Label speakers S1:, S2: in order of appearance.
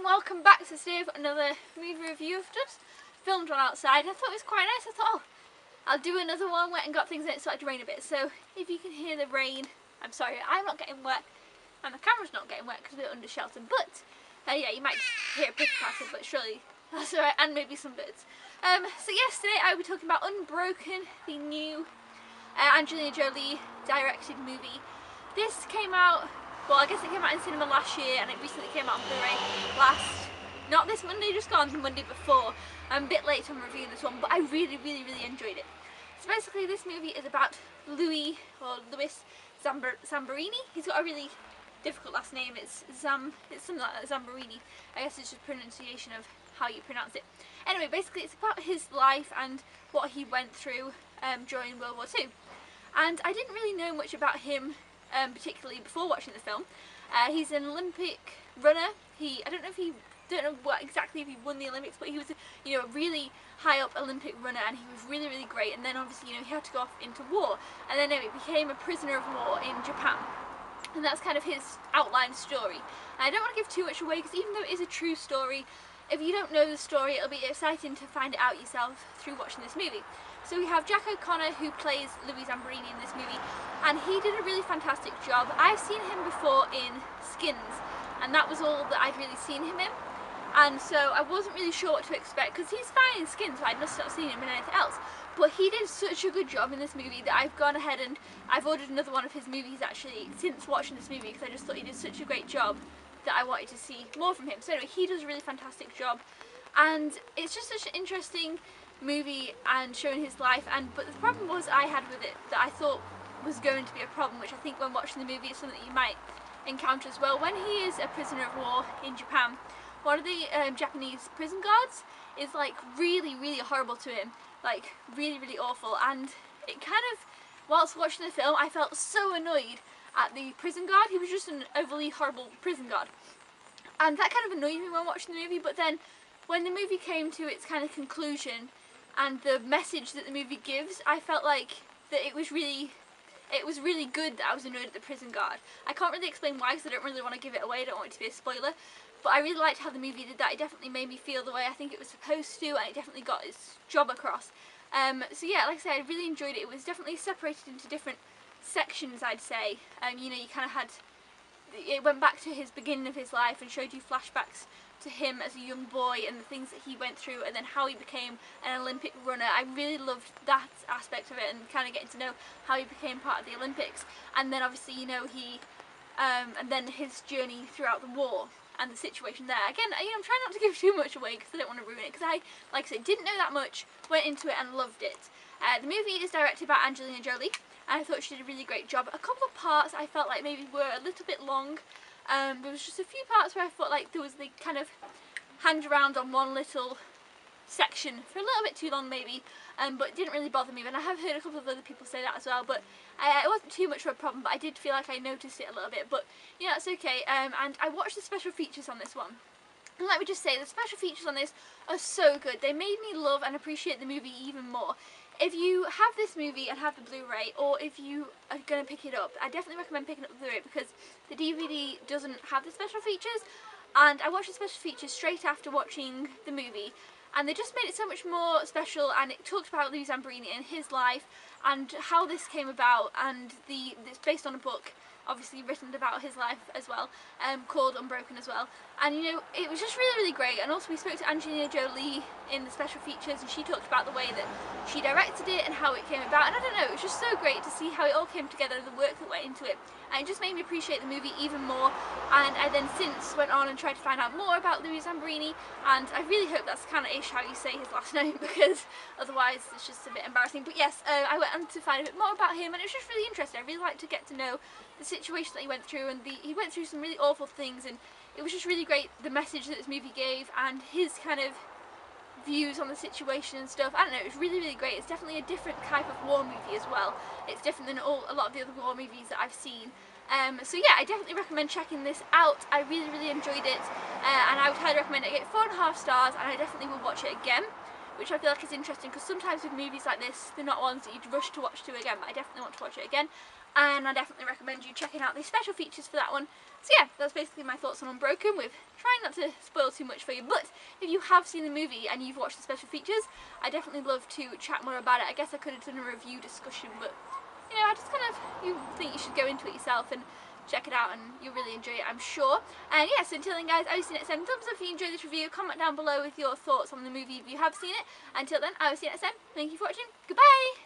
S1: welcome back to today. I've got another movie review. I've just filmed one outside. I thought it was quite nice. I thought, oh, I'll do another one. Went and got things in it, started to rain a bit. So if you can hear the rain, I'm sorry, I'm not getting wet and the camera's not getting wet because we're under shelter. But yeah, you might hear a pitter patter, but surely that's alright, and maybe some birds. So yes, today I will be talking about Unbroken, the new Angelina Jolie directed movie. This came out, well, I guess it came out in cinema last year, and it recently came out on blu-ray not this Monday, just gone, the Monday before. I'm a bit late on reviewing this one, but I really enjoyed it. So basically this movie is about Louis Zamborini. He's got a really difficult last name. It's something like that, Zamborini. I guess it's just pronunciation of how you pronounce it. Anyway, basically it's about his life and what he went through during World War II. And I didn't really know much about him particularly before watching the film. He's an Olympic runner. I don't know what exactly if he won the Olympics, but he was a really high up Olympic runner, and he was really great. And then obviously he had to go off into war, and then he became a prisoner of war in Japan. And that's kind of his outline story. And I don't want to give too much away, because even though it is a true story, if you don't know the story, it'll be exciting to find it out yourself through watching this movie. So we have Jack O'Connor, who plays Louis Zamborini in this movie, and he did a really fantastic job. I've seen him before in Skins, and that was all that I'd really seen him in. And so I wasn't really sure what to expect, because he's fine in Skins, so I'd not seen him in anything else. But he did such a good job in this movie that I've gone ahead and I've ordered another one of his movies actually since watching this movie, because I just thought he did such a great job that I wanted to see more from him. So anyway, he does a really fantastic job, and it's just such an interesting movie and showing his life. But the problem I had with it that I thought was going to be a problem, which I think when watching the movie is something that you might encounter as well. When he is a prisoner of war in Japan, one of the Japanese prison guards is like really horrible to him, like really awful. And it kind of, whilst watching the film, I felt so annoyed at the prison guard. He was just an overly horrible prison guard, and that kind of annoyed me when watching the movie. But then when the movie came to its kind of conclusion and the message that the movie gives, I felt like that it was really good that I was annoyed at the prison guard. I can't really explain why, because I don't really want to give it away. I don't want it to be a spoiler. But I really liked how the movie did that. It definitely made me feel the way I think it was supposed to, and it definitely got its job across. So yeah, like I said, I really enjoyed it. It was definitely separated into different sections, I'd say. You kind of had, it went back to his beginning of his life and showed you flashbacks to him as a young boy and the things that he went through, and then how he became an Olympic runner. I really loved that aspect of it, and kind of getting to know how he became part of the Olympics. And then obviously, he and then his journey throughout the war and the situation there. Again, I'm trying not to give too much away because I don't want to ruin it, because I, like I said, didn't know that much, went into it and loved it. The movie is directed by Angelina Jolie, and I thought she did a really great job. A couple of parts I felt like maybe were a little bit long. There was just a few parts where I felt like they kind of hanged around on one little section for a little bit too long maybe, but it didn't really bother me. And I have heard a couple of other people say that as well, but it wasn't too much of a problem, but I did feel like I noticed it a little bit. But it's okay. And I watched the special features on this one, and let me just say, the special features on this are so good. They made me love and appreciate the movie even more. If you have this movie and have the Blu-ray, or if you are going to pick it up, I definitely recommend picking up the Blu-ray, because the DVD doesn't have the special features, and I watched the special features straight after watching the movie, and they just made it so much more special. And it talked about Louis Zamborini and his life and how this came about, and it's based on a book obviously written about his life as well, called Unbroken as well. And it was just really great. And also we spoke to Angelina Jolie in the special features, and she talked about the way that she directed it and how it came about. And I don't know, it was just so great to see how it all came together, the work that went into it, and it just made me appreciate the movie even more. And I then since went on and tried to find out more about Louis Zamborini, and I really hope that's kind of ish how you say his last name, because otherwise it's just a bit embarrassing. But yes, I went on to find a bit more about him, and it was just really interesting. I really liked to get to know the situation that he went through, and he went through some really awful things, and it was just really great, the message that this movie gave and his kind of views on the situation and stuff. I don't know, it was really great. It's definitely a different type of war movie as well. It's different than a lot of the other war movies that I've seen. So yeah, I definitely recommend checking this out. I really enjoyed it, and I would highly recommend it. I get 4.5 stars, and I definitely will watch it again. which I feel like is interesting, because sometimes with movies like this, they're not ones that you'd rush to watch to again, but I definitely want to watch it again, and I definitely recommend you checking out the special features for that one. So yeah, that's basically my thoughts on Unbroken, with trying not to spoil too much for you, but if you have seen the movie and you've watched the special features, I definitely love to chat more about it. I guess I could have done a review discussion, but you know, I just kind of, you think you should go into it yourself and check it out, and you'll really enjoy it, I'm sure. And yeah, so until then guys, I will see you next time. Thumbs up if you enjoyed this review, comment down below with your thoughts on the movie if you have seen it. Until then, I will see you next time. Thank you for watching, goodbye!